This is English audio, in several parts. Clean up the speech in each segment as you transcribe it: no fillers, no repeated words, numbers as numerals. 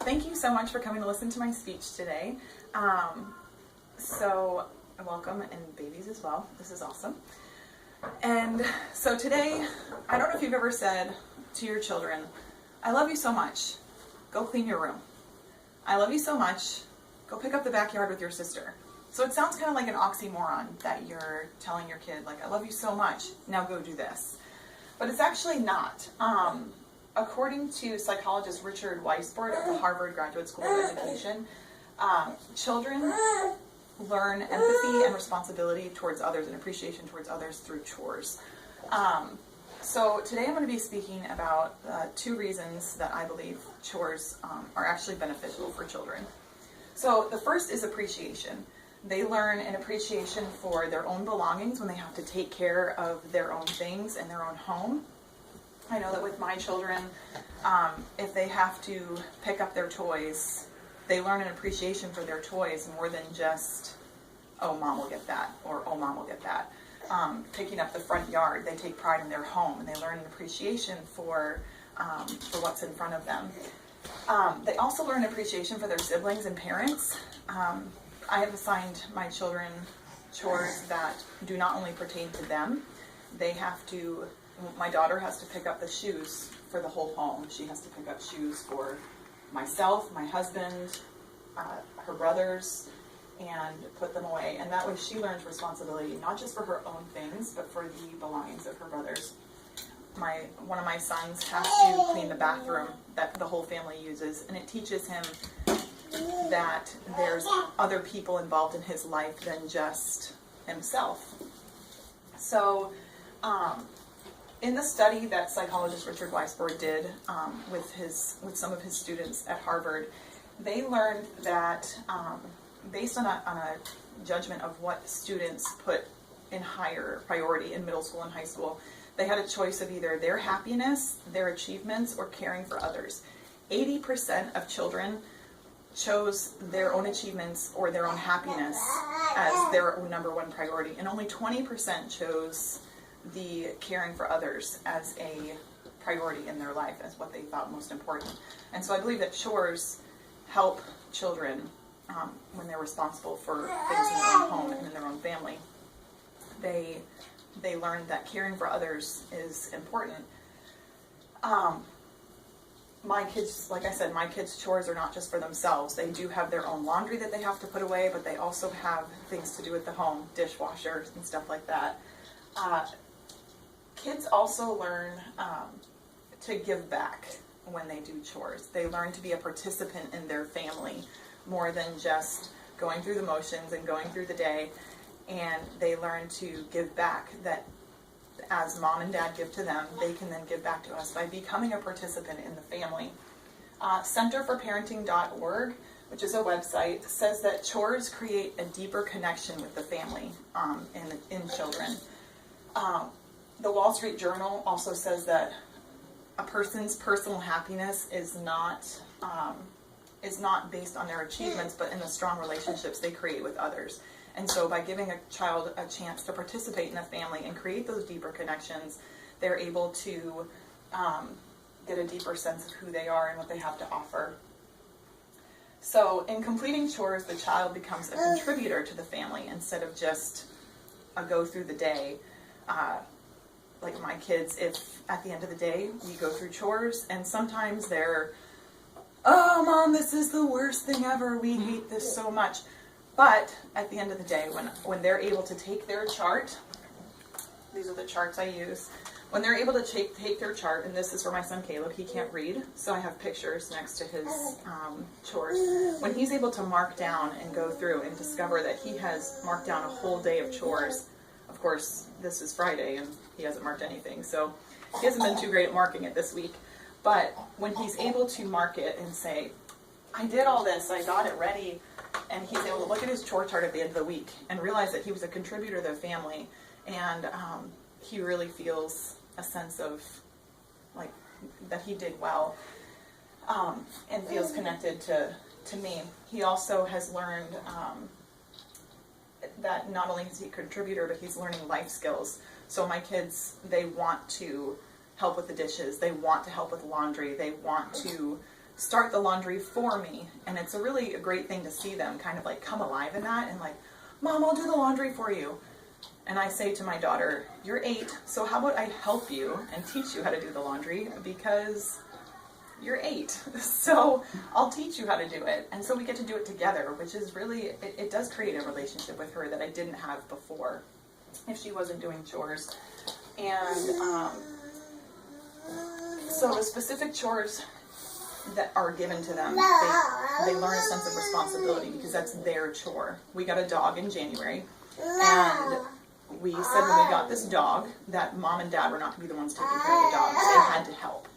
thank you so much for coming to listen to my speech today. So welcome, and babies as well. This is awesome. And so today, I don't know if you've ever said to your children, I love you so much, go clean your room. I love you so much, go pick up the backyard with your sister. So it sounds kind of like an oxymoron that you're telling your kid, like, I love you so much, now go do this. But it's actually not. According to psychologist Richard Weisbord of the Harvard Graduate School of Education, children learn empathy and responsibility towards others and appreciation towards others through chores. So today I'm going to be speaking about 2 reasons that I believe chores are actually beneficial for children. So the first is appreciation. They learn an appreciation for their own belongings when they have to take care of their own things in their own home. I know that with my children, if they have to pick up their toys, they learn an appreciation for their toys more than just, oh, mom will get that, or oh, mom will get that. Picking up the front yard, they take pride in their home, and they learn an appreciation for what's in front of them. They also learn appreciation for their siblings and parents. I have assigned my children chores that do not only pertain to them. They have to, my daughter has to pick up the shoes for the whole home. She has to pick up shoes for myself, my husband, her brothers, and put them away. And that way she learns responsibility, not just for her own things, but for the belongings of her brothers. One of my sons has to clean the bathroom that the whole family uses, and it teaches him that there's other people involved in his life than just himself. So, in the study that psychologist Richard Weisbord did with some of his students at Harvard, they learned that based on a judgment of what students put in higher priority in middle school and high school, they had a choice of either their happiness, their achievements, or caring for others. 80% of children chose their own achievements or their own happiness as their number one priority, and only 20% chose the caring for others as a priority in their life, as what they thought most important. And so I believe that chores help children when they're responsible for things in their own home and in their own family. They learn that caring for others is important. My kids, like I said, my kids' chores are not just for themselves. They do have their own laundry that they have to put away, but they also have things to do with the home, dishwashers and stuff like that. Kids also learn to give back when they do chores. They learn to be a participant in their family more than just going through the motions and going through the day. And they learn to give back, that as mom and dad give to them, they can then give back to us by becoming a participant in the family. Centerforparenting.org, which is a website, says that chores create a deeper connection with the family in children. The Wall Street Journal also says that a person's personal happiness is not based on their achievements, but in the strong relationships they create with others. And so by giving a child a chance to participate in a family and create those deeper connections, they're able to get a deeper sense of who they are and what they have to offer. So in completing chores, the child becomes a contributor to the family instead of just a go through the day. Like my kids, if at the end of the day we go through chores, and sometimes they're, oh, Mom, this is the worst thing ever, we hate this so much. But at the end of the day, when they're able to take their chart, these are the charts I use, when they're able to take their chart, and this is for my son Caleb, he can't read, so I have pictures next to his chores. When he's able to mark down and go through and discover that he has marked down a whole day of chores, of course, this is Friday and he hasn't marked anything, so he hasn't been too great at marking it this week. But when he's able to mark it and say, I did all this, I got it ready, and he's able to look at his chore chart at the end of the week and realize that he was a contributor to the family, and he really feels a sense of like that he did well, and feels connected to me. He also has learned that not only is he a contributor, but he's learning life skills. So my kids, they want to help with the dishes, they want to help with laundry, they want to start the laundry for me. And it's a great thing to see them kind of like come alive in that and like, Mom, I'll do the laundry for you. And I say to my daughter, you're 8, so how about I help you and teach you how to do the laundry, because you're 8, so I'll teach you how to do it. And so we get to do it together, which is really, it does create a relationship with her that I didn't have before if she wasn't doing chores. And so the specific chores that are given to them, they learn a sense of responsibility because that's their chore. We got a dog in January, and we said when we got this dog that Mom and Dad were not going to be the ones taking care of the dog. They had to help.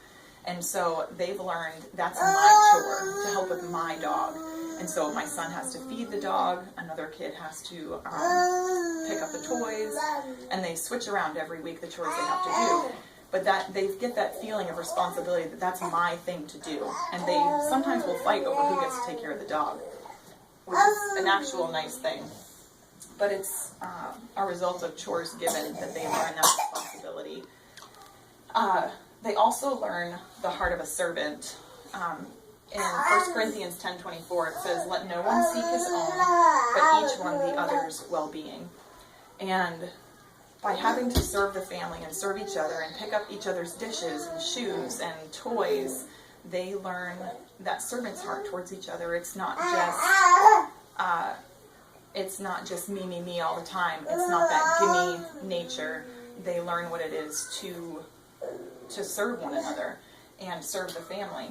And so they've learned that's my chore, to help with my dog. And so my son has to feed the dog, another kid has to pick up the toys, and they switch around every week the chores they have to do. But that they get that feeling of responsibility that that's my thing to do. And they sometimes will fight over who gets to take care of the dog, which is an actual nice thing. But it's a result of chores given that they learn that responsibility. They also learn the heart of a servant. In 1 Corinthians 10:24, it says, let no one seek his own, but each one the other's well-being. And by having to serve the family and serve each other and pick up each other's dishes and shoes and toys, they learn that servant's heart towards each other. It's not just me, me, me all the time. It's not that gimme nature. They learn what it is to serve one another and serve the family.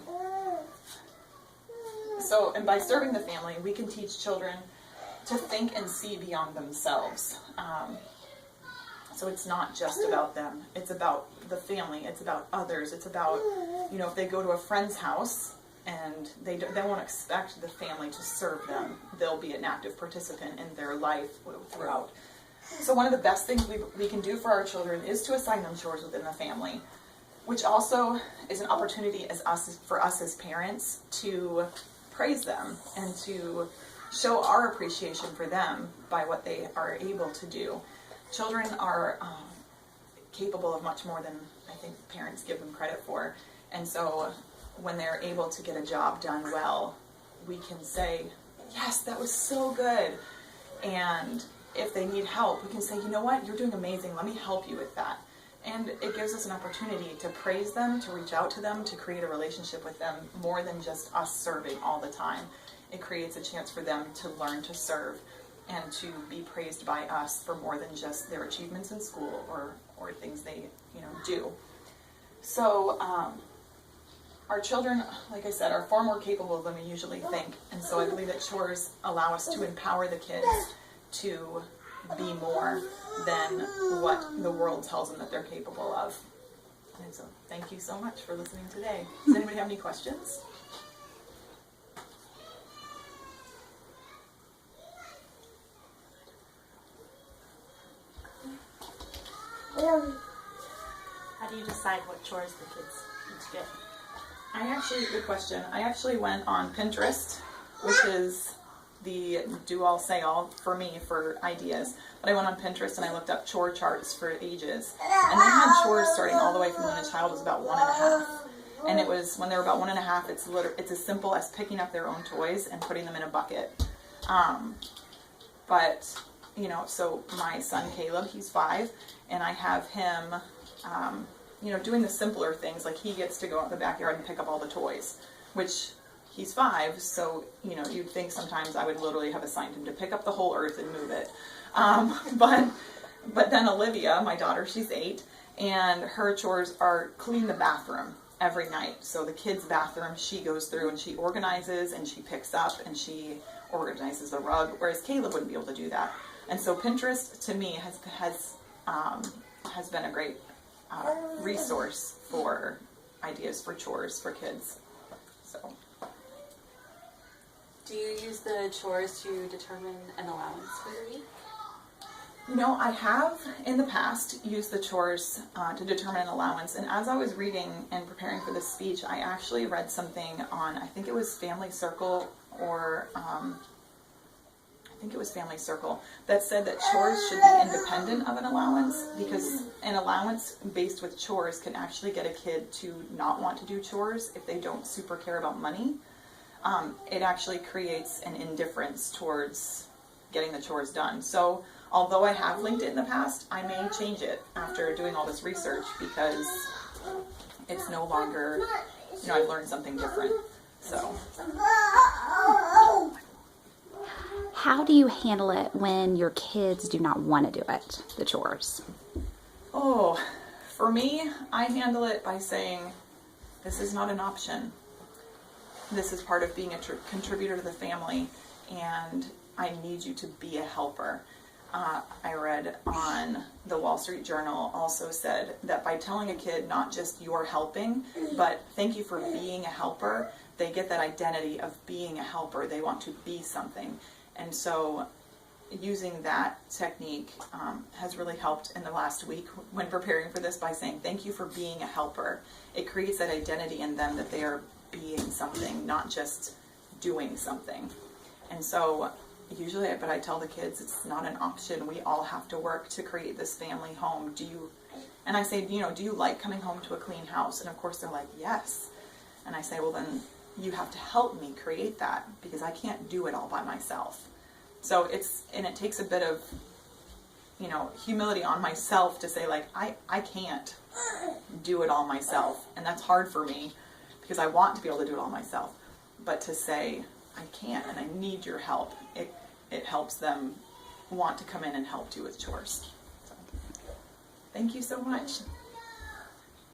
So, and by serving the family, we can teach children to think and see beyond themselves. So it's not just about them. It's about the family. It's about others. It's about, if they go to a friend's house and they won't expect the family to serve them. They'll be an active participant in their life throughout. So one of the best things we can do for our children is to assign them chores within the family, which also is an opportunity for us as parents to praise them and to show our appreciation for them by what they are able to do. Children are capable of much more than I think parents give them credit for. And so when they're able to get a job done well, we can say, yes, that was so good. And if they need help, we can say, you know what, you're doing amazing. Let me help you with that. And it gives us an opportunity to praise them, to reach out to them, to create a relationship with them more than just us serving all the time. It creates a chance for them to learn to serve and to be praised by us for more than just their achievements in school or things they do. So our children, like I said, are far more capable than we usually think. And so I believe that chores allow us to empower the kids to be more than what the world tells them that they're capable of. And so thank you so much for listening today. Does anybody have any questions? How do you decide what chores the kids each get? Good question. I actually went on Pinterest, which is the do-all, say-all for me for ideas. But I went on Pinterest and I looked up chore charts for ages. And they had chores starting all the way from when a child was about 1.5. And it was, when they were about 1.5, it's as simple as picking up their own toys and putting them in a bucket. So my son Caleb, he's 5, and I have him, doing the simpler things, like he gets to go out in the backyard and pick up all the toys, which he's 5, so, you'd think sometimes I would literally have assigned him to pick up the whole earth and move it. But then Olivia, my daughter, she's 8, and her chores are clean the bathroom every night. So the kids' bathroom, she goes through and she organizes and she picks up and she organizes the rug, whereas Caleb wouldn't be able to do that. And so Pinterest, to me, has been a great resource for ideas for chores for kids. So. Do you use the chores to determine an allowance for your week? I have in the past used the chores to determine an allowance, and as I was reading and preparing for this speech, I actually read something on, I think it was Family Circle or think it was Family Circle, that said that chores should be independent of an allowance, because an allowance based with chores can actually get a kid to not want to do chores if they don't super care about money. It actually creates an indifference towards getting the chores done. So although I have linked it in the past, I may change it after doing all this research, because it's no longer, I've learned something different. So. How do you handle it when your kids do not want to do it, the chores? Oh, for me, I handle it by saying, this is not an option. This is part of being a contributor to the family, and I need you to be a helper. I read on the Wall Street Journal also said that by telling a kid not just you're helping, but thank you for being a helper, they get that identity of being a helper. They want to be something. And so using that technique has really helped in the last week when preparing for this, by saying thank you for being a helper. It creates that identity in them that they are being something, not just doing something. And so usually, but I tell the kids it's not an option. We all have to work to create this family home. And I say, do you like coming home to a clean house? And of course they're like, yes. And I say, well, then you have to help me create that, because I can't do it all by myself. So it takes a bit of, humility on myself to say, like, I can't do it all myself. And that's hard for me, because I want to be able to do it all myself. But to say, I can't and I need your help, it helps them want to come in and help too with chores. So, thank you so much.